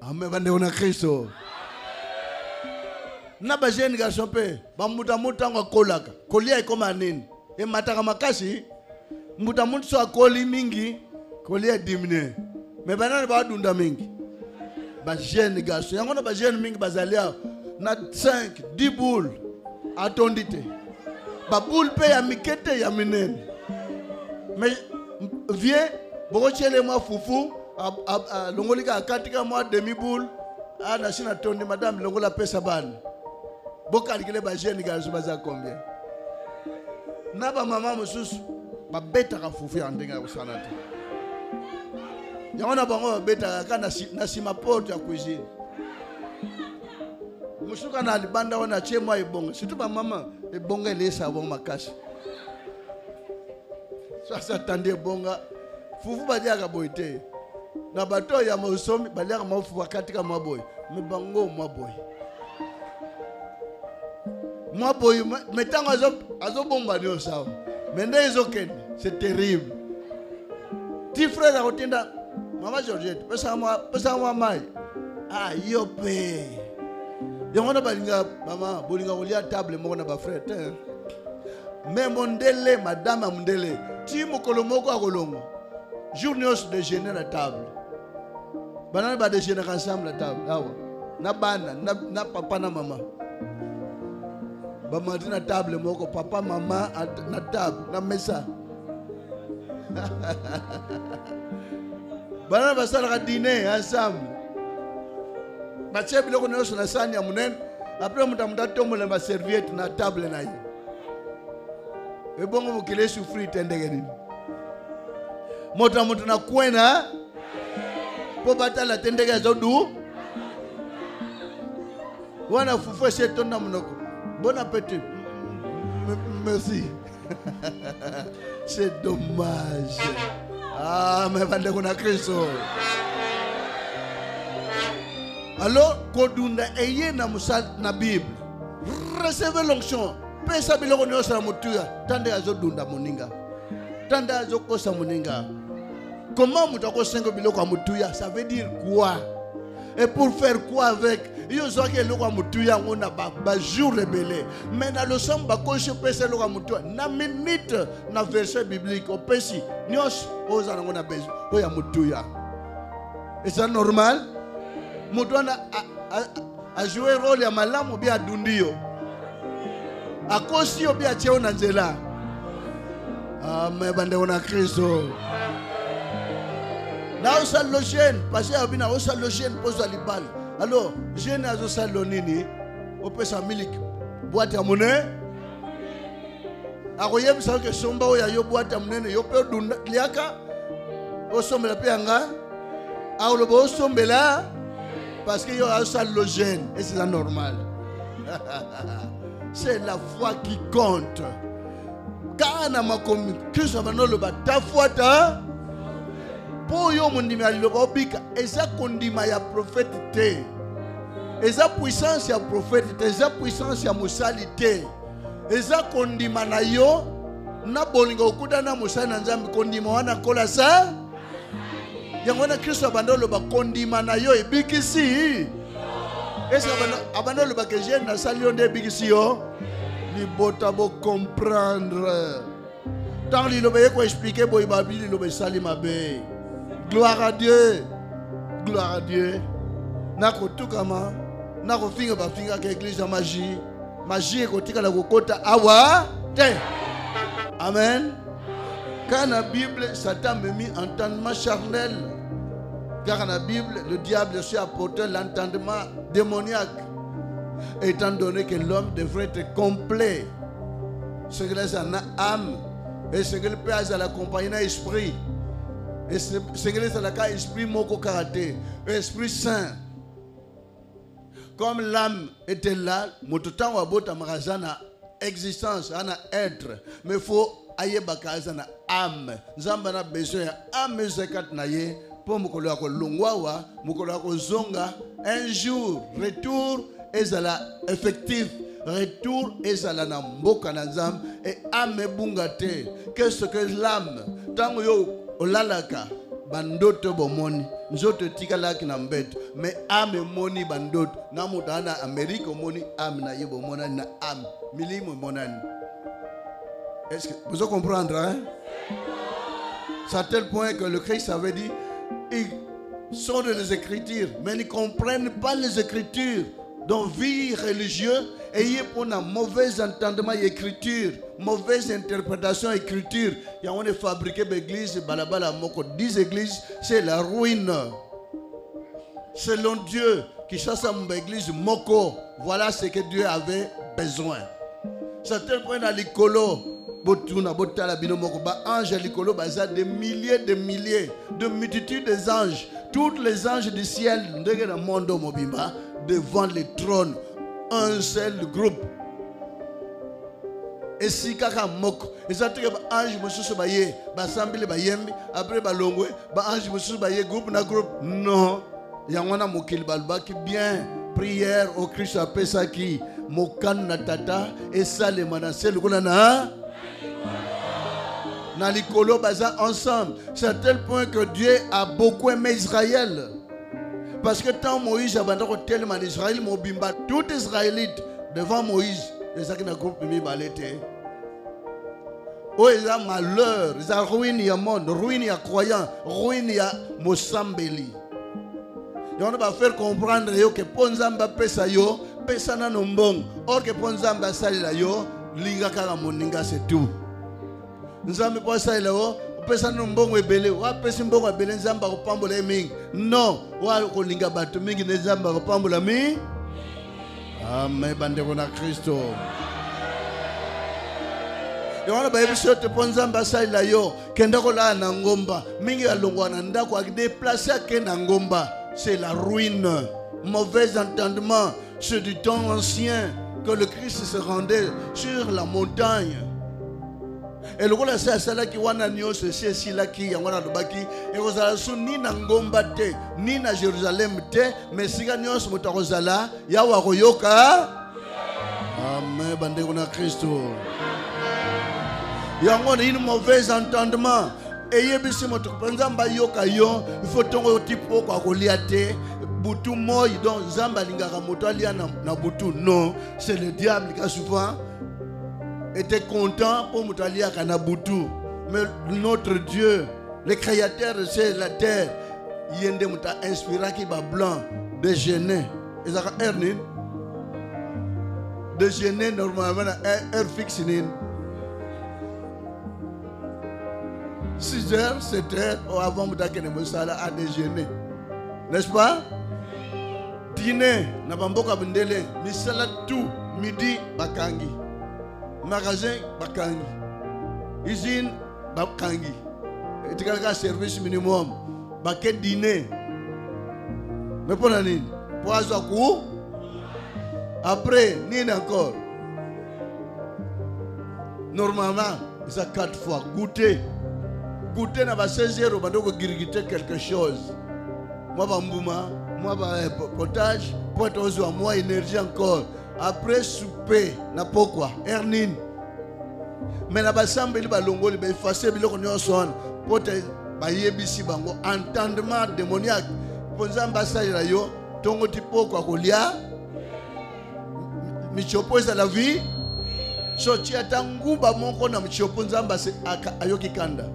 Amen. Bande on a Christo. Na ba jeune garçon pe. Ba muta ngo kolaka. Kolia iko manini. E mataka makasi. Muta so akoli mingi. Kolia dimine. Me banana ba dunda mingi. Ba jeune garçon. Yango na ba jeune mingi bazalia na 5, 10 boules. Atondite. Ba boule pe ya mikete ya minene. Mais viens, bokochele moi foufou, longolika akatika moi demi boule, na china tondi madame longola pesa ban. Bokalikele ba jeune garçon baza combien? Na ba maman mususu, ba beta ka foufou ya ndenga ko sanata. Yangona bango beta ka na sima porte ya cuisine. Musuka na libanda wana chemwa ibonga. Surtout ba maman ibonga lesa bon makasi. Ça tande bonga fufu badiaka boite na bato ya mosomi baliaka mafufu katika maboy me bango maboy metango azo bomba dio sawa mende ezokende c'est terrible ti frère a otenda mama Georgette pesa moi mai ah yope yongona balinga mama bolinga kolia table moko na ba frère mais mondele madame mondele ti mokolo moko akolongo journée de déjeuner la table banana ba déjeuner ensemble la table awa na bana na papa na mama ba mandi na table moko papa mama na table na mesa banana ba sala dîner ensemble ba chebi loko na na sani ya munene après muta tombola ba serviette na table na ye e bongo mukile souffrir tendege nini moto na kwena po batala tendege zodu wana fufu setona munoko bon appétit merci c'est dommage ah mais bande kuna Kristo alors kodunda eye na musal na Bible recevez l'onction pesa biloko nyonso na mutuya tande azodunda moninga tande azokosa moninga comment mutu akosenga biloko ya mutuya ça veut dire quoi et pour faire quoi avec yo zoki eloko ya mutuya ngo na ba jour rebelle mais na le somme bakoshi pesa eloko ya mutuya na minute na verset biblique opesi nyonso ozala ngo na besoin oya mutuya et c'est normal mutu a joué rôle ya malamu bien adundio akosi obi acheo na nzela amen bande ona Kristo na osalo jeune parce que abina osalo jeune pozo alibal alors jeune azo salo nini opesa miliki boîte ya monnaie akoyebisa ke somba oya yo boîte ya monene yo pe dunda liaka osombela pe anga aolobo osombela parce que yo osalo jeune et c'est normal. C'est la foi qui compte. Kana makomi Kristo banolo ba ta foi ta po yo mondimi aliloba obika eza kondima ya prophète te eza puissance ya prophète te eza puissance ya musali te eza kondima na yo na bolinga okuta na musali na Nzambe kondima wana kola sa yango na Kristo banolo ba kondima na yo ebikisi. Est-ce que abandonne le bagage na salion de bigisiyo ni bota bo comprendre tant il obéit ko expliquer boy babi il obéit sali mabe gloire à Dieu na ko tukama na ko finga ba finga ke église magie ko tika la kokota awa te amen quand la Bible Satan me mis entendement charnel. Car dans la Bible, le diable s'est apporté l'entendement démoniaque, étant donné que l'homme devrait être complet. Ce qu'il a dans l'âme, et ce qu'il peut avoir l'accompagner dans l'esprit, et ce qu'il a dans l'esprit, mon caractère, l'esprit saint. Comme l'âme était là, mon temps ou abota marazana existence, ana être, mais il faut aille bakazana âme. Zambana besoin âme zekat naye. Pour mukolo yako longwawa mukolo yako zonga un jour retour ezala effectif retour ezala na mboka na Nzambe et ame bungate qu'est-ce que l'âme tango yo olalaka bandoto bomoni nzoto tikala kina mbeto mais ame moni bandoto na mutana Amérique moni ame na yebo monani na ame milimo monani. Est-ce que vous comprenez hein? C'est à tel point que le Christ avait dit ils sont dans les Écritures mais ils ne comprennent pas les Écritures. Donc vie religieuse ayez pour un mauvais entendement d'écriture, mauvaise interprétation d'écriture. Il y a on est fabriqué l'église balabala moko 10 églises, c'est la ruine. Selon Dieu qui chasse à l'église moko, voilà ce que Dieu avait besoin. C'est à tel point dans l'écolo, botuna botala bino moko ba ange l'écolo baza des milliers de multitudes des anges, tous les anges du ciel ndenge na mondo mobimba devant le trône. Un seul groupe. Et si kaka moko, ils ont dit que ange mususu baye, basambile bayembi, après balongwe, ba ange mususu baye groupe na groupe. Non, yangwana mokili balba qui bien prière au Christ appelle ça qui mokan na tata et ça les manasel kuna na na likolo baza ensemble. C'est à tel point que Dieu a beaucoup aimé Israël. Parce que tant Moïse a abandonné tellement Israël, tout Israélite devant Moïse, les gens qui n'ont pas pu balayer. Oh, ils ont malheur, ils ont ruiné le monde, ruiné les croyants, ruiné les Mosambeli. Et on va faire comprendre que Ponzamba pesa yo, pesa na nombong, or que Ponzamba salila yo, linga kaka moninga c'est tout. Nzambe po salila yo. Personne mbongo ebele wa pesi mbongo ebele nzamba ko pambola mingi non wa ko linga bato mingi nzamba ko pambola mi amen bande kona Kristo yona ba ebiso te ponzamba sala yo kenda ko la na ngomba mingi alongwa na ndako ak déplacer akenda ngomba. C'est la ruine, mauvais entendement. C'est du temps ancien que le Christ se rendait sur la montagne. Et le rôle c'est ça qui wana nyose c'est si là qui yangona lobaki et ozala su ni na ngomba te ni na Jérusalem te mais siga nyose motakozala ya wa koyoka amen bande kona Kristo yangona une mauvais entendement et yebisi moto panzamba yoka yo il faut tongo tipo kwa kolia te butu moy donc zamba lingaka moto alia na butu non c'est le diable qui a souvent était content pour Moutalia Kanabutu. Mais notre Dieu, le créateur de la terre, il a inspiré qui va blanc, déjeuner. Et ça a déjeuner normalement à heure fixe. 6h, 7h, avant Moutake Moussala à déjeuner. N'est-ce pas? Dîner, Nabamboka Bendele, Misala tout, midi, Bakangi. Magasin Bakangi, usine Bakangi, et quelqu'un service minimum, baquet dîner. Mais pour la nuit, pour Azakou, après, ni encore. Normalement, ça 4 fois. Goûter n'a pas 16 euros, on doit grigiter quelque chose. Moi, bambouma, moi, potage, pour être moi, énergie encore. Après souper, na pourquoi? Ernine. Mais na basambe li balongo li ba effacer biloko nyonso pour te ba yebisi bango entendement démoniaque. Ponzamba salira yo tongo tipo kwa kolia. Michopo za la vie. So tia tanguba monko na michopo nzamba se ayoki kanda.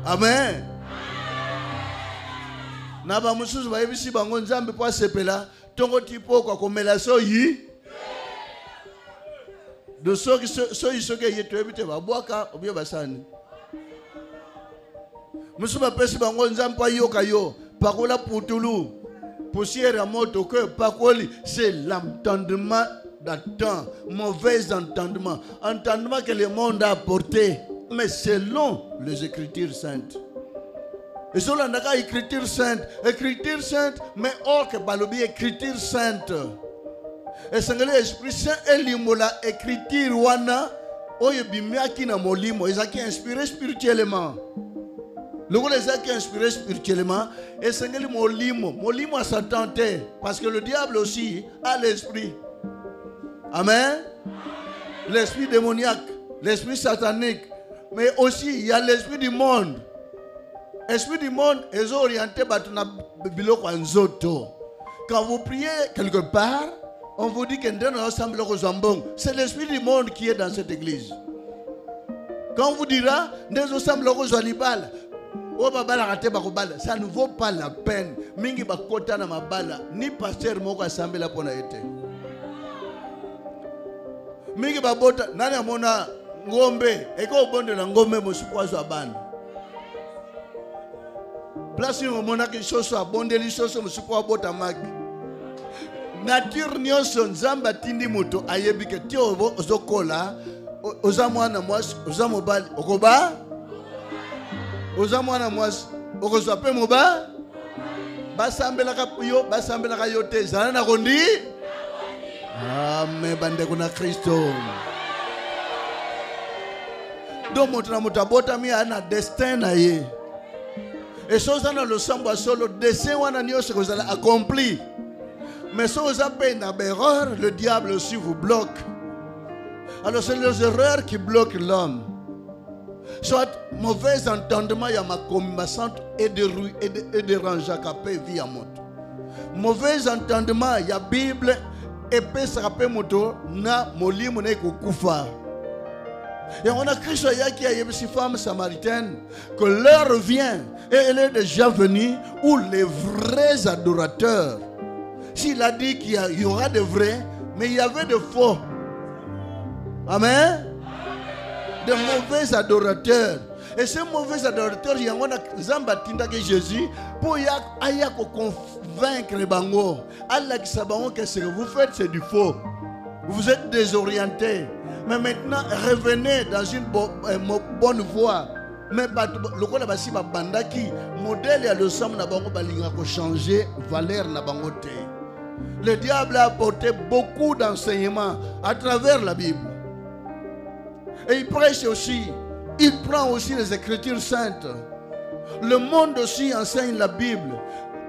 Amen. Naba mususu ba yebisi bango nzambe po sepela tongo tipo kwa komela so yi de so ki yeto ebite ba bwaka obyo basani mususu ba pesi bango nzambe po yoka yo pakola putulu poussière à moto que pakoli c'est l'entendement d'attend mauvais entendement que le monde a apporté mais selon les Écritures saintes. Et sur la écriture sainte, mais or que balobi écriture sainte. Et c'est l'Esprit Saint et l'imola écriture wana oye bimiaki na molimo, ils ont inspiré spirituellement. Le gars les a inspiré spirituellement et c'est le molimo à Satan parce que le diable aussi a l'esprit. Amen. L'esprit démoniaque, l'esprit satanique, mais aussi il y a l'esprit du monde. Esprit du monde est orienté par biloko nzoto. Quand vous priez quelque part, on vous dit que c'est l'esprit du monde qui est dans cette église. Quand on vous dira, ça ne vaut pas la peine. Mingi bakota na mabala, ni pasteur moko asambela pona ete. Mingi babota, nani amona ngombe, eko bonde na ngombe musukwazo abana. Place où on a quelque chose à bonde les choses musukwa bota maki. Nature nyonso nzamba tindi moto ayebike tio ozokola ozamwana mwasi ozamobali okoba ozamwana mwasi okozwa pe moba basambelaka yo te zala na kondi amen bandeko na Kristo. Donc moto na moto abotami ana destin na ye et chose na le samba solo destin wana nyonso kozala accompli. Mais si vous avez une erreur, le diable aussi vous bloque. Alors c'est les erreurs qui bloquent l'homme. Soit mauvais entendement, il y a ma combassante et dérange à capé via moto. Mauvais entendement, il y a Bible et peut se rappeler moto na molimo na kukufa. Et on a Christ qui a une femme samaritaine que l'heure vient et elle est déjà venue où les vrais adorateurs. S'il a dit qu'il y aura de vrais, mais il y avait de faux. Amen. De mauvais adorateurs. Et ces mauvais adorateurs, il y a un zambatinda que Jésus pour convaincre les bangos. Allah qui savent que ce que vous faites, c'est du faux. Vous êtes désorientés. Mais maintenant, revenez dans une bonne voie. Mais le coup de la bandaki, modèle et le sam na bango balinga ko changer valeur na bango te. Le diable a apporté beaucoup d'enseignements à travers la Bible. Et il prêche aussi. Il prend aussi les Écritures saintes. Le monde aussi enseigne la Bible.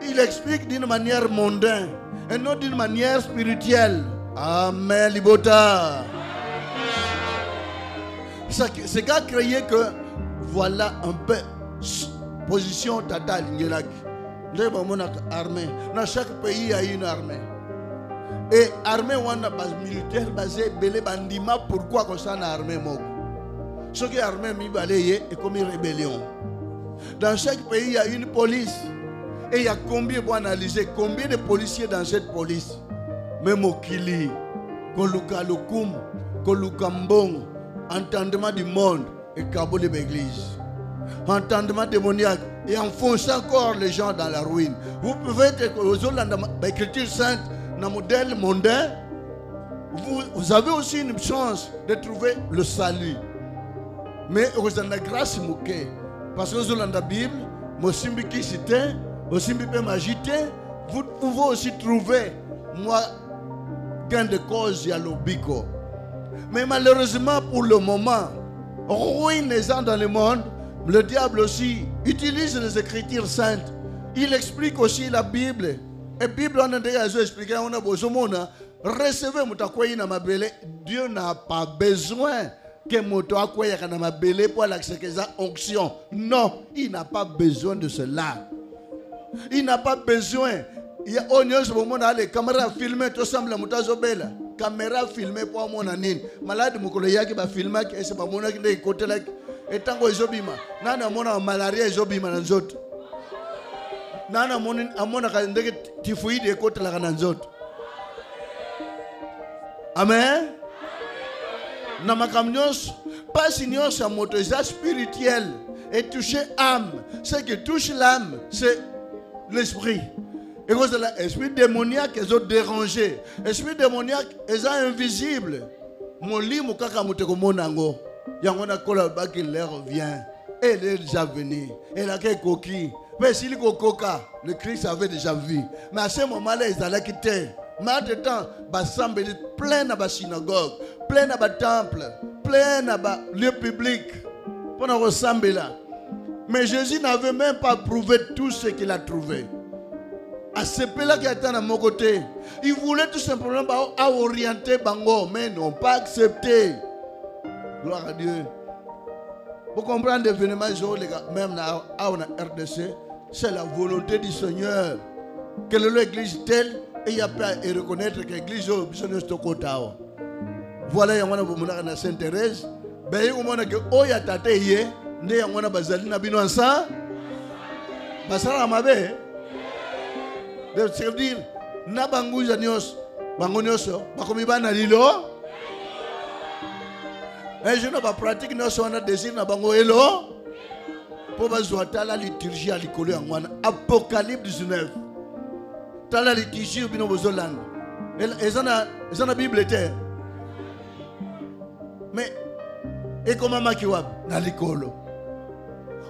Il explique d'une manière mondaine et non d'une manière spirituelle. Amen, Libota. C'est qu'a créé que voilà un peu position tata Lingelaki. Armée. Dans chaque pays, il y a une armée. Et l'armée, on a une base militaire basée belé bandima. Pourquoi qu'on s'en a armée? Ce qui est armée, est comme une rébellion. Dans chaque pays, il y a une police. Et il y a combien pour analyser combien de policiers dans cette police? Même au Kili, Koluka Lukum, Koluka Mbong, entendement du monde et Kabo de l'église. Entendement démoniaque et enfonce encore les gens dans la ruine. Vous pouvez être aux Écritures saintes, dans le modèle mondain. Vous avez aussi une chance de trouver le salut. Mais vous avez la grâce mouké. Parce que vous avez la Bible, vous pouvez aussi trouver moi gain de cause à l'obico. Mais malheureusement pour le moment, ruine les gens dans le monde. Le diable aussi utilise les Écritures saintes. Il explique aussi la Bible. Et la Bible, on a déjà expliqué, on a besoin de recevoir Moutakoyi na mabele. Dieu n'a pas besoin que Moutakoyi na mabele pour l'accepter sa onction. Non, il n'a pas besoin de cela. Il n'a pas besoin. Il y a ce moment où les caméras filment, tout semble Moutazobela. Caméra filmée pour mon anine. Malade, mon collègue qui va filmer, et c'est pas mon côté là. Et tant que Zobima, nana mona malaria Zobima nanzot. Nana mona amona kandege typhoïde et côté la nanzot. Amen. Namakamios, pas signon sa motorisation spirituelle et toucher âme. Ce qui touche l'âme, c'est l'esprit. Et quand c'est l'esprit démoniaque, ils ont dérangé. L'esprit démoniaque, ils sont invisibles. Mon lit, mon kaka moteko monango. Yangona kola baki l'air vient. Elle est déjà venue. Elle a quelques coquilles. Mais s'il y a coca, le Christ avait déjà vu. Mais à ce moment-là, ils allaient quitter. Mais en tout temps, il y a plein de synagogues, plein de temples, plein de lieux publics. Pour ressembler là. Mais Jésus n'avait même pas prouvé tout ce qu'il a trouvé. À ce pays-là qui était à mon côté, il voulait tout simplement orienter Bango, mais ils n'ont pas accepté. Gloire à Dieu. Vous comprenez l'événement, même en RDC, c'est la volonté du Seigneur. Que l'église telle, et il y a pas à reconnaître que l'église est au côté. Voilà, il y a un Sainte-Thérèse. Ben, il y a un que Oya Tate Ye, il y a un Bazalina Binoansa. Basara Mabe. Ça veut dire, Nabanguza Nios, Bangonioso, Bakomibana Lilo. Et je n'ai pas pratiqué notre désir na bango elo pour bazoata la liturgie à l'école en Apocalypse 19. T'as la liturgie au bino bozolan. Et ça na Bible était. Mais et comment makiwab na l'école.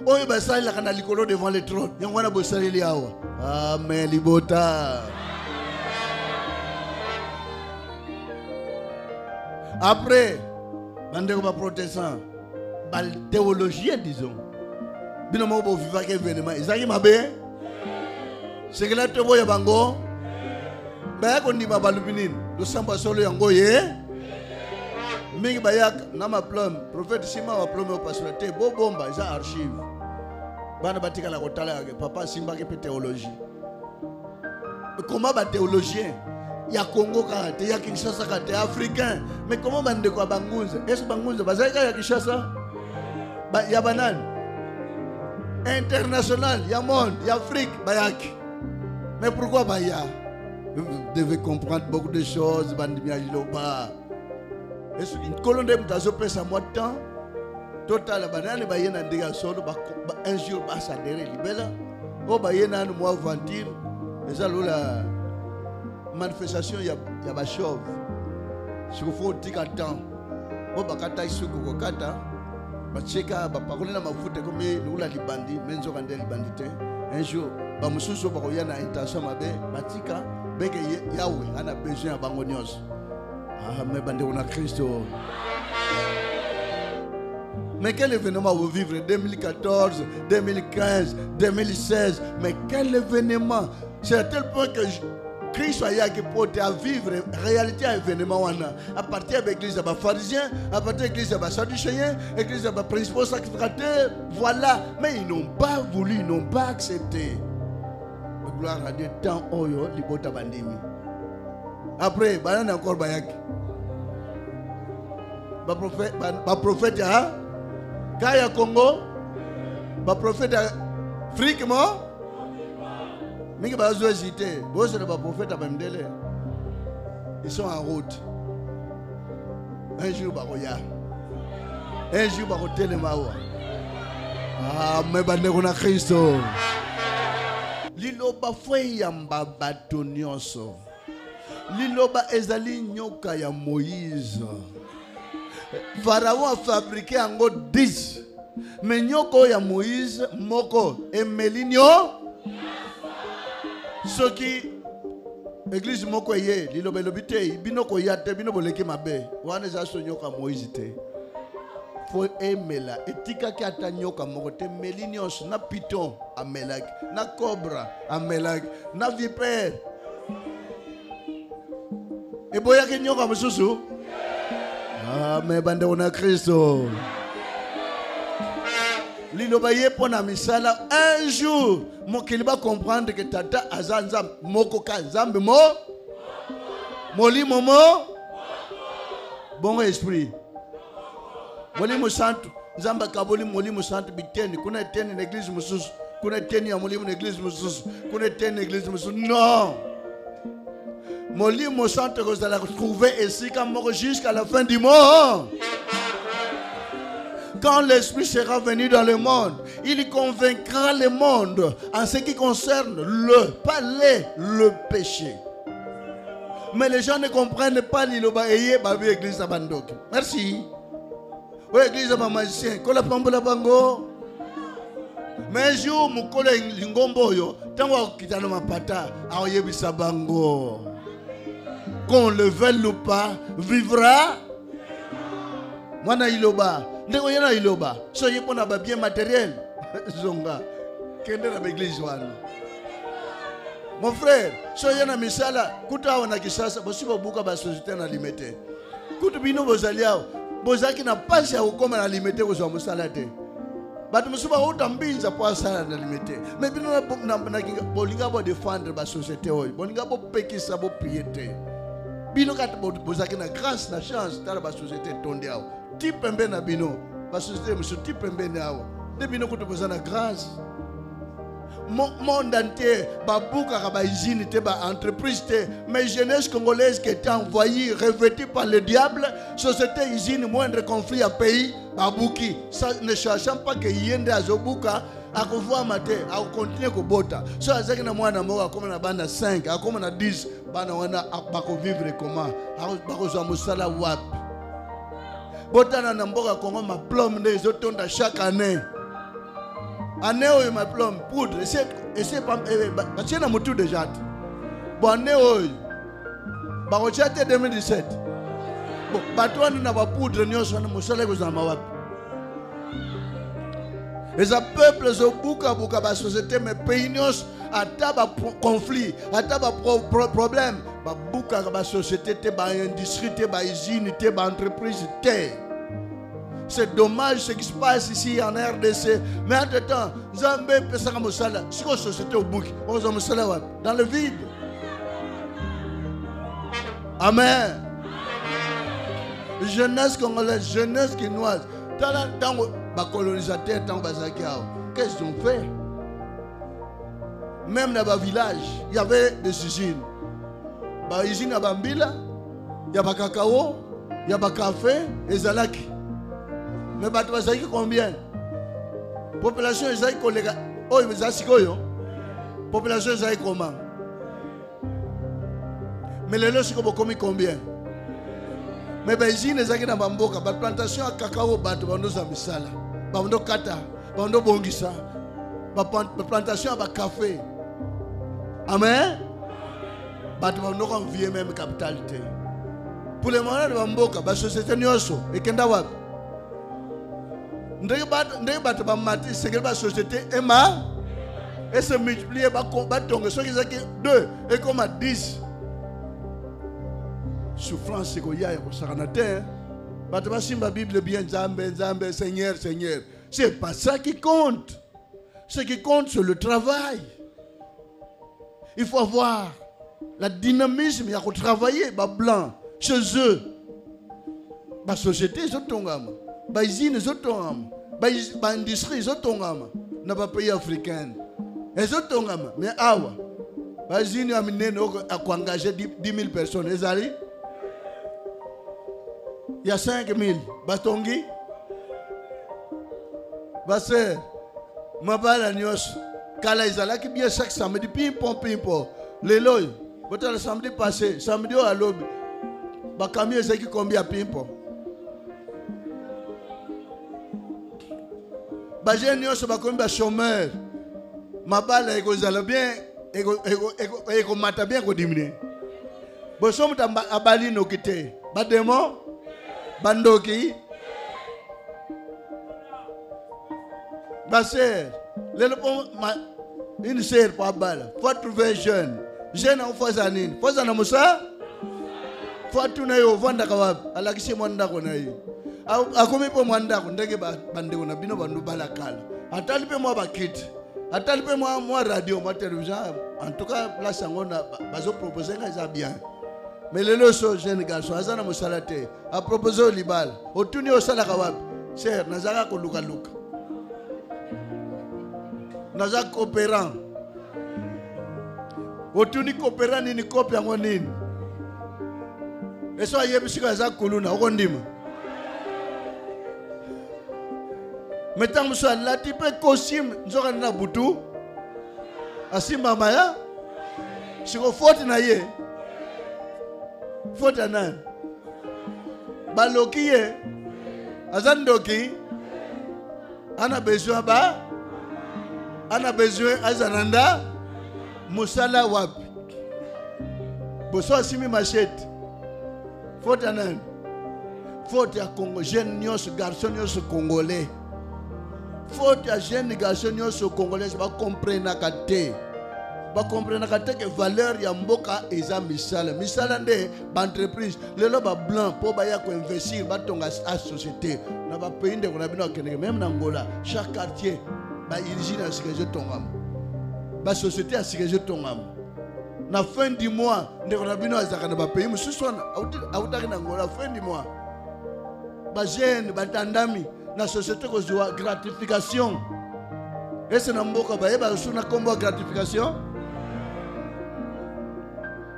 Oye basai la kana l'école devant le trône. Yangwana bosali liawa. Amen libota. Après bande ko protestant bal théologien disons bino mo bo vivre que événement ezaki mabe c'est que la te boya bango ba ko ndima balubinin do samba solo yango ye mingi bayak na ma plomb prophète Sima wa plomb au pasteur te bo bomba za archive bana batika la kotala ke papa Simba ke théologie comment ba théologien ya Congo kate ya Kinshasa kate africain mais comment bande ko bangunza est-ce bangunza bazaka ya Kinshasa ba ya banane international ya monde ya Afrique bayaki mais pourquoi baya vous devez comprendre beaucoup de choses bande bien jiloba est-ce une colonne de mutazo pesa moi temps total banane bayena ndiga solo ba un jour ba s'adhérer libela o bayena no moi aventure eza lola manifestation ya bachov siko faut tika temps bo bakata isuko kokata bacheka ba parole na mafuta comme lula libandi menzo kande libandi te un jour ba mususu ba koya na intention mabe batika beke yawe ana besoin bango nyos mais bande on a Christo. Mais quel événement vous vivre 2014 2015 2016 mais quel événement c'est à tel point que Christ a porté à vivre réalité à événement à partir de l'église des pharisiens, à partir de l'église des sadducéens, l'église des principaux sacrificateurs, voilà. Mais ils n'ont pas voulu, ils n'ont pas accepté. Gloire à Dieu, tant oyo libota bandimi. Après, banana encore bayaki. Ba prophète ya Kaya Congo, ba prophète Afrique mo. Mais ils sont en route. Un jour, un jour, ah, mais on a Christo. Liloba yamba batonioso. Liloba ezali nyoka ya Moïse. Pharaon a fabriqué en gros 10. Mais nyoko ya Moïse, moko, emelinyo. Ce qui église moko ye lilobe lobité binoko yate binobo leki mabe wana za sonyoka Moïse te faut aimer la etika ki atanyoka moko te melinios na python amelak na cobra amelak na vipère et boya ke nyoka mususu ah mais bande on a Christo liloba ye pona misala un jour mokili ba comprendre que tata azanza moko ka nzambe mo molimo mo bon esprit molimo santo nzamba kaboli molimo santo biteni kuna teni na église mususu kuna teni ya molimo na église mususu kuna teni na église mususu non molimo santo que vous allez trouver ici comme jusqu'à la fin du monde. Quand l'Esprit sera venu dans le monde, il convaincra le monde en ce qui concerne le péché. Mais les gens ne comprennent pas l'Iloba Eye, Babi Église Abandok. Merci. Oui, Église Abamagicien, Kola Pambola Bango. Mais un jour, mon collègue Lingomboyo, tant que tu ma pata, Aoyebisa Bango. Qu'on le veuille ou pas, vivra. Mwana Iloba. Ndeko yana iloba so yepo na bien matériel zonga kende na église wana mon frère so yana misala kuta wana kisasa bosiba buka ba société na limité kutu bino bozaliao bozaki na pasi ya ukoma na limité ko zo musala te Bato musuba utambinza po asala na limite. Mais bino na bolinga bo défendre ba société oyo. Bolinga bo pekisa bo piété. Bino kata bozaki na grâce na chance tala ba société tonde awo. Ti pembe na bino ba société musu ti pembe na awo. De bino kuto bozana grâce. Monde entier, Babouka, Rabaïzine, entreprise, mais jeunesse congolaise qui était envoyée, revêtue par le diable, société usine, moindre conflit à pays, Babouki. Ça ne cherchant pas que Yende Azobouka, à pouvoir mater, à continuer à bota. Ça, c'est que nous avons comme na banda 5, comme na 10, bana wana bako vivre comment, bako za musala wap. Bota na mboka Congo ma plombe des automnes chaque année. Année où ma plombe poudre, et c'est pas tiens à mon tour déjà. Bon année où bah on chante 2017. Bon bah toi nous n'avons pas poudre ni on s'en a moussé les gosses en mawap. Les peuples sont beaucoup bah société mais pays nous à taba conflit, à taba problème, bah beaucoup bah société te bah industrie te bah usine te bah entreprise te. C'est dommage ce qui se passe ici en RDC. Mais entre-temps, Zambé Pesaka Moussala, c'est quoi société au bouc? Dans le vide. Amen. Jeunesse congolaise, jeunesse quinoise. Dans les colonisateurs, qu'est-ce qu'ils ont fait? Même dans le village, il y avait des usines. Dans les usines à Bambila, il y a des cacao, il y a des café et des zalaki. Mais bato bazaki combien? Population ezaki kolega. Oh, ezaki koyo. Population ezaki comment? Mais les lois siko bokomi combien? Mais bezine ezaki na bamboka, ba plantation à cacao bato bando za misala. Bando kata, bando bongisa. Ba plantation à café. Amen. Bato bando convier même capitalité. Pour les moyens de bamboka, ba société nyoso ekenda wapi? Ndenge bato ba mati sekele ba société ema et se multiplier ba tonga so ki 2 et comme 10 souffrance ko ya ko sakana terre bato ba simba Bible bien Nzambe Seigneur c'est pas ça qui compte. Ce qui compte c'est le travail. Il faut avoir la dynamisme ya ko travailler ba blanc chez eux ba société so tongama ba usine zo tongama ba industrie zo tongama na ba pays africain ezo tongama mais awa ba usine ya minene a engager 10 000 personnes ezali il y a 5 000 batongi ba sœur mabala nyos kala izalaki bien chaque samedi pimpo lelo bota le samedi passé samedi au lobby ba camion ezaki combien pimpo ba jeune nyos ba komba chômeur mabala ekozala bien eko mata bien ko diminuer bo somo tamba abali no kite ba demo bandoki ba sœur lelo une sœur pour abala faut trouver jeune en fazanine fazana musa faut tuna yo vanda kawapi alakisi mwanda ko na yi akomi po mwanda ko ndenge bandeko na bino bandu balakala atali pe mwa bakiti atali pe mwa radio mwa télévision en tout cas place ngona bazo proposer nga bien mais lelo so jeune garçon azana musala te a proposer au libal otuni osala kawapi cher nazaka ko luka naza coopérant otuni coopérant ni copie yango nini eso ayebisika za kuluna okondima metango so lati pe kosim nzoka na butu asimba maya siko faute na ye faute na baloki ye azandoki ana besoin azananda musala wapi boso asimi machete faute à nan faute à Congo jeune nyos garçon nyos congolais faute à jeune garçon nyos congolais ba comprendre kate ba comprendre que valeur ya mboka eza misala. Misala nde ba entreprise lelo ba blanc po ba ya ko investir ba tonga a société. Na ba pays nde ko na bino akende même na Angola, chaque quartier ba usine a siège tongam. Ba société a siège tongam. Na fin du mois nde ko na bino azaka na ba pays mususu wana autaki na Angola fin du mois. Ba jeune ba tandami na société ko zwa gratification. Et c'est Namboka Baeba sur na combo gratification.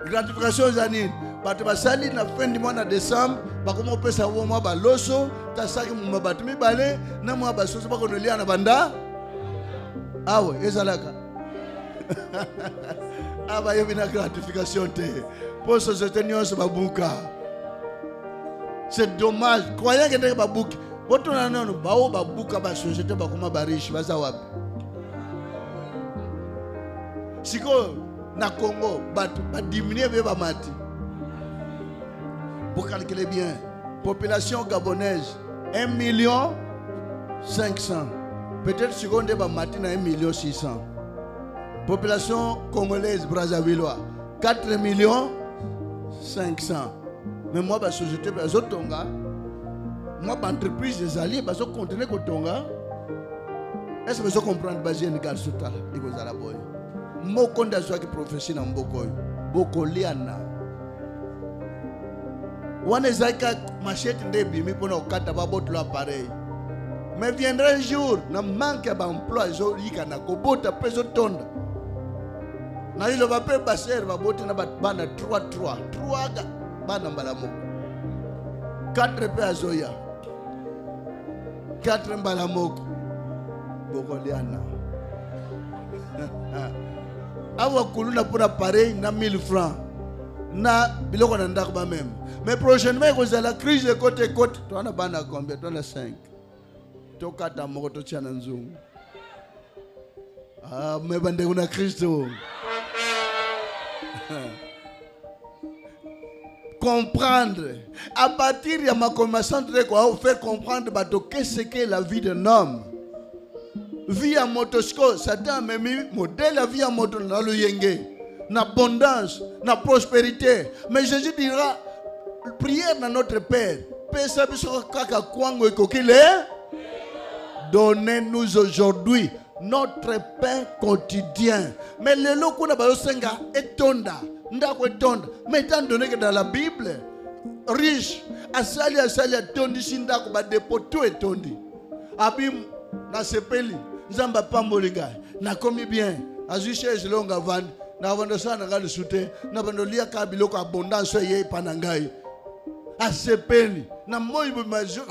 Gratification zanine. Bato basali na fin du mois de décembre, ba comment peut savoir moi ba loso, ta saki mo bato mi balé, na moi ba soso ba ko lia na banda. Ah ouais, ezalaka. Ah ba yobina gratification te. Pour société nyonso babuka. C'est dommage. Croyez que ndeke babuki. Boto na nono bao babuka ba société ba koma ba riche baza wapi. Siko na Congo, ba diminuer ba mati. Pour calculer bien, population gabonaise 1,500,000. Peut-être seconde ba mati na 1,600,000. Population congolaise Brazzavillois 4,500,000. Mais moi ba société ba zotonga, moi ba entreprise des alliés ba zo continuer ko tonga. Est-ce que vous comprenez ba jeune garçon ta ikozala boy? Moko ndazwa ki prophétie na mboko boko liana wana zaka machette nde bimi pona okata ba botlo appareil mais viendra un jour na manque d'emploi zo yika na kobota peso tonda na ilo ba pe baser ba boti na bana 3 ga bana mbala moko 4 pe azoya 4 mbala moko boko liana awa kuluna pour pareil na 1000 francs na biloko na ndako ba même mais prochainement ko la crise de côté to ana bana combien to na 5 to kata moko to chana nzungu ah mais bande kuna Kristo comprendre à partir de ma commençant de quoi faire comprendre bato qu'est-ce que la vie d'un homme. Vie à motosco, Satan m'a mis modèle la vie à moto dans le yenge, na abondance, na prospérité. Mais Jésus dira, prière dans notre Père. Père sabiso kaka kwango ekokile. Donnez-nous aujourd'hui notre pain quotidien. Mais le loko na bayosenga etonda, ndako etonda. Mais étant donné que dans la Bible, riche, asali atondi sindako ba dépôt tout etondi. Abim na sepeli. Nzamba pambolinga na komi bien azishe zilonga van na vando sana ngali sute na vando lia kabiloko abondance ye panangai asepeli na moi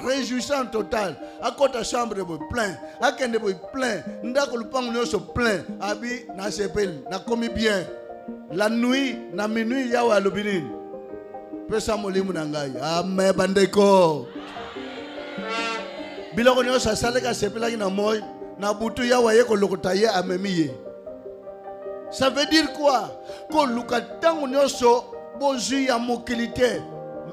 réjouissant total akota chambre bo plein akende bo plein ndako lupango nyoso plein abi na sepeli na komi bien la nuit na minuit yawa alobinini pesa molimu na ngai amen bandeko biloko nyoso asaleka sepela na moi na butu ya waye ko lokota ye amemiye. Ça veut dire quoi? Ko lukatango nyoso bozu ya mokilité.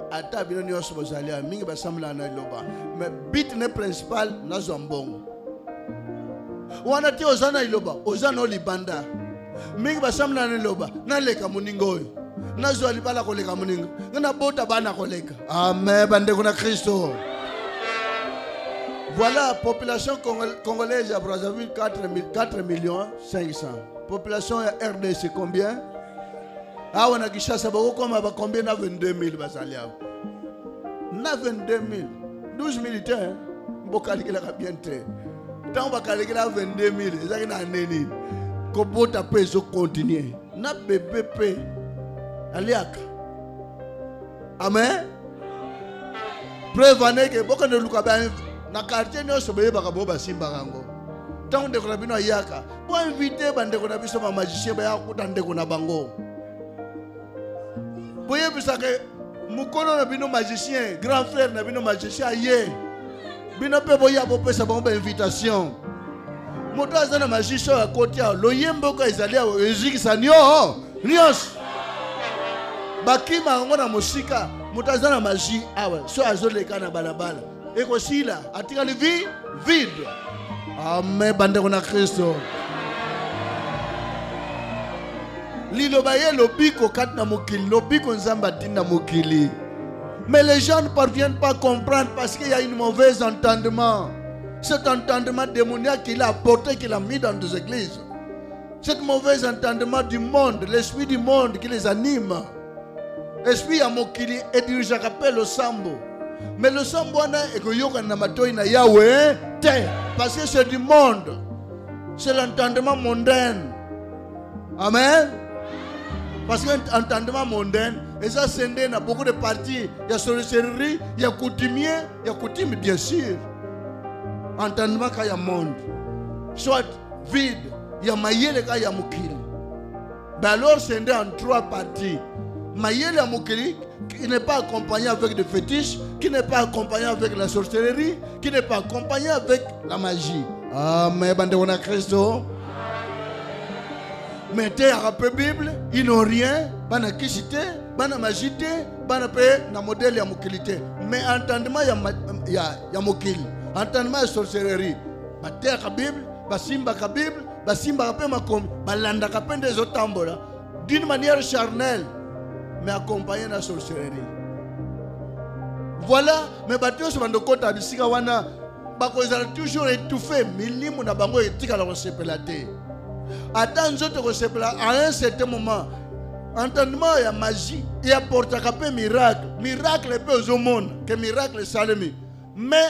Ata bino nyoso bozali mingi basamla na loba. Mais bit ne principal na zombongo. Wana ti ozana iloba, ozana olibanda. Mingi basamla na loba, na leka muningo. Na zo alibala ko leka muningo. Na bota bana ko leka. Amen bande kuna Kristo. Voilà, population congolaise à Brazzaville, 4,500,000. Population à RDC, combien? Ah, on a dit ça, combien? 22,000 basalia. 22,000. 12 militaires. On va calculer bien très. Tant on va calculer 22,000. C'est ça qui Kobota peso continuer. Na BBP. Aliaka. Amen. Preuve année que beaucoup de Lukaban. Na quartier nyonso beye bakabo basimba kango tango ndeko na bino ayaka po inviter bandeko na biso ba magicien ba yakuta ndeko na bango boye bisake mukono na bino magicien grand frère na bino magicien aye bino pe boya bo pesa ba invitation moto azana magicien a côté lo yembo ko ezali a ezikisa nyos bakima ngona musika moto azana magie awa so azoleka na balabala ekosila atika le vide. Amen bande kuna Kristo. Lilobaye lobiko kat na mokili, lobiko nzamba na mokili. Mais les gens ne parviennent pas à comprendre parce qu'il y a un mauvais entendement. Cet entendement démoniaque qu'il a apporté, qu'il a mis dans des églises. Cet mauvais entendement du monde, l'esprit du monde qui les anime. L'esprit à mokili et dirige à rappel le sambo. Mais le sambo est que yoka na matoi na Yahweh, parce que c'est du monde. C'est l'entendement mondain. Amen. Parce que l'entendement mondain, et ça c'est dans beaucoup de parties. Il y a sorcellerie, il y a coutumier, il y a coutume bien sûr. Entendement qu'il y a monde. Soit vide, il y a maïele qu'il y a mokili. Ben alors c'est en trois parties. Maïele à mokili qui n'est pas accompagné avec des fétiches, qui n'est pas accompagné avec la sorcellerie, qui n'est pas accompagné avec la magie. Amen. Bande on a Christo. Mettez à la Bible, ils n'ont rien, bana kishité, bana magité, bana paix, na modèle ya mokilité. Mais entendement ya mokili, entendement ya sorcellerie. Mettez à la Bible, basimba ka Bible, basimba ka makom, balanda ka des otambola, d'une manière charnelle, mais accompagné de la sorcellerie. Voilà, mais bateau sur le côté bisika wana, bako ils ont toujours étouffé, milimu na bango etika la resepelate. Attends, je te recevrai à un certain moment. Entendement, il y a magie, il y a porte-à-capé miracle. Miracle est peu au monde, que miracle est salami. Mais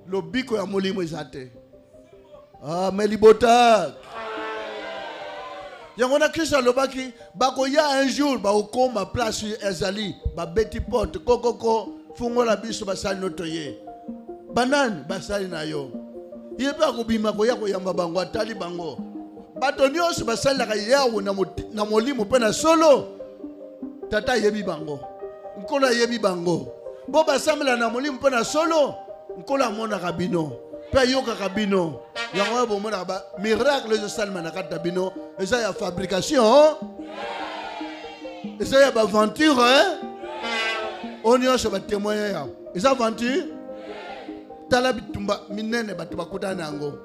le bico est molimo isate. Ah, mais libota. Il y a un Christ à l'obaki. Bako ya un jour, ba okoma place ezali, ba beti porte, kokoko, fungo la biso basali notoye. Banane basali na yo. Yeba kubima ko ya ko yamba bango atali bango. Batonios basalaka yawo na molimo pe na solo tata yebi bango nkola yebi bango bo basamela na molimo pe na solo nkola mona kabino pe yoka kabino yango bo mona ba miracle de salma na kata bino eza ya fabrication eza ya ba aventure onyo so ba témoigner ya eza aventure tala bitumba minene batu bakutana nango.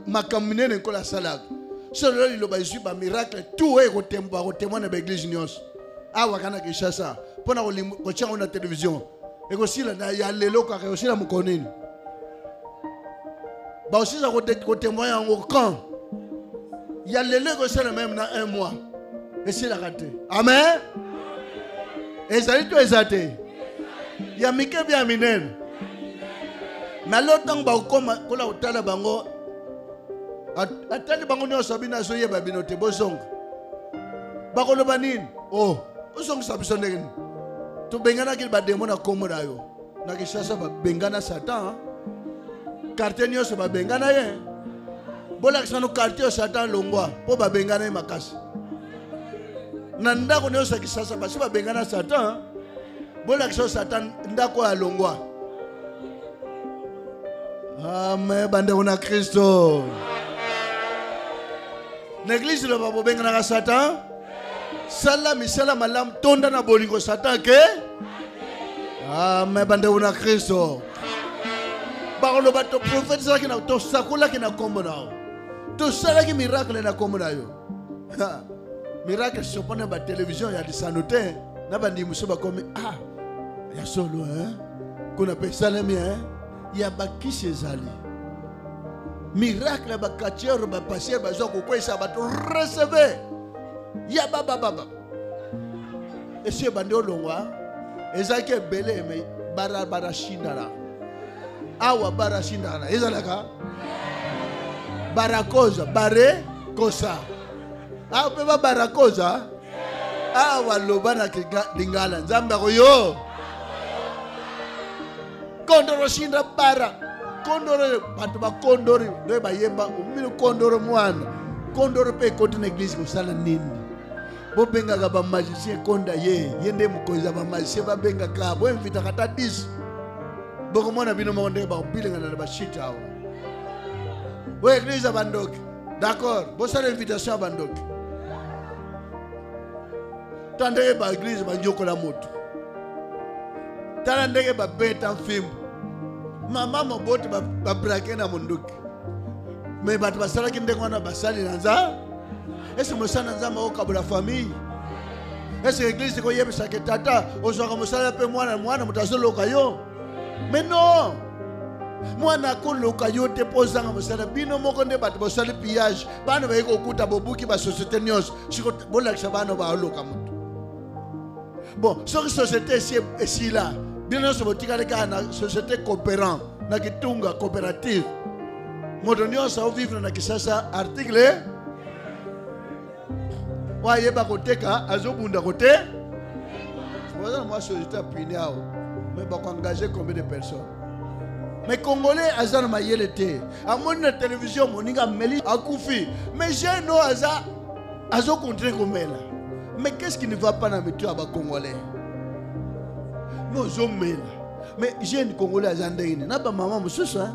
Makamine ko la salade. Solo il ba ba miracle tout est témoin de l'église nyos. Ah wakana kishasa. Pona ko changa na télévision. Et aussi là ya lelo ka aussi la mukonini. Ba aussi ça ko témoin en camp. Ya lelo ko c'est même dans un mois. Et c'est la raté. Amen. Et ça dit tout exaté. Ya mike bien minen. Mais l'autre ba ko la utala bango atali bango nyo sabina so yeba binote bozong bakolo banin oh ozong sabiso ndenge to bengana kil ba demo na komoda yo na kishasa ba bengana satan quartier nyo so ba bengana ye bola kisano quartier satan longwa po ba bengana ye makasi na ndako nyo sa kishasa ba si ba bengana satan bola kisano satan ndako ya longwa. Amen. Bande on a Christo. L'église le babo benga na Satan. Sala misala malam tonda na bolingo Satan ke. Amen. Bande on a Christo. Parole bato prophète ça qui na to sakula qui na komona. To sala qui miracle na komona yo. Miracle sur pona ba télévision ya disanoté na bandi musuba comme ah ya solo hein. Qu'on appelle ça le mien. Il y a baki cezali miracle ba katier ba passer ba zo ko kwesa ba to recevoir ya baba et ce bando longwa ezake belé mais bara shindara awa bara shindara ezalaka barakoza bare kosa a pe ba barakoza awa lobana ke dingala nzamba ko yo kondoro shinda para kondoro batu ba kondori ndo ba yemba umilo kondoro mwana kondoro pe kote na église ko sala nini bo benga ga ba magicien konda yende mukoza ba magicien ba benga ka bo invita kata 10 boko mona bino monde ba bilinga na ba shit awo bo église abandoki d'accord bo sala invitation abandoki tande ba église ba njokola moto tala ndenge ba beta fimbo mama mobote ba braquer na mondoki mais batu basala ki ndenge wana basali nanza Est-ce que mosala nzambe okabula famille? Est-ce que l'église koyebisa ke tata ozwaka mosala pe mwana mutazoloka yo? Mais non. Mwana akoloka yo te pozanga mosala bino moko nde bato bosali pillage bana bayiko okuta bobuki ba société nyonso siko bolakisa bana baoloka mutu. Bon, soki société esi là bino nyonso botikali kaka na société coopérant na kitunga coopérative moto nyonso aovivre na Kisasa article wayeba koteka azobunda kote voilà moi société puni ao mais bako engager combien de personnes? Mais Congolais azana mayele te amoni na télévision moninga meli akufi mais jeune azo contre komela. Mais qu'est-ce qui ne va pas dans le métier à Congolais? Nous sommes là. Mais jeune Congolais azandeni na ba maman mususu hein.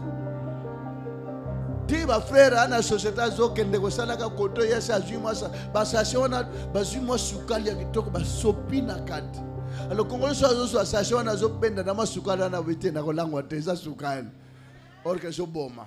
Ti ba frère ana société zo kende ko sala ka koto yesa azuma sa ba sasiona bazuma sukali ya kitoko ba sopina kati. Alors Congolais so sasiona zo penda na masukali na wete na ko langwa te za sukali. Or que so boma.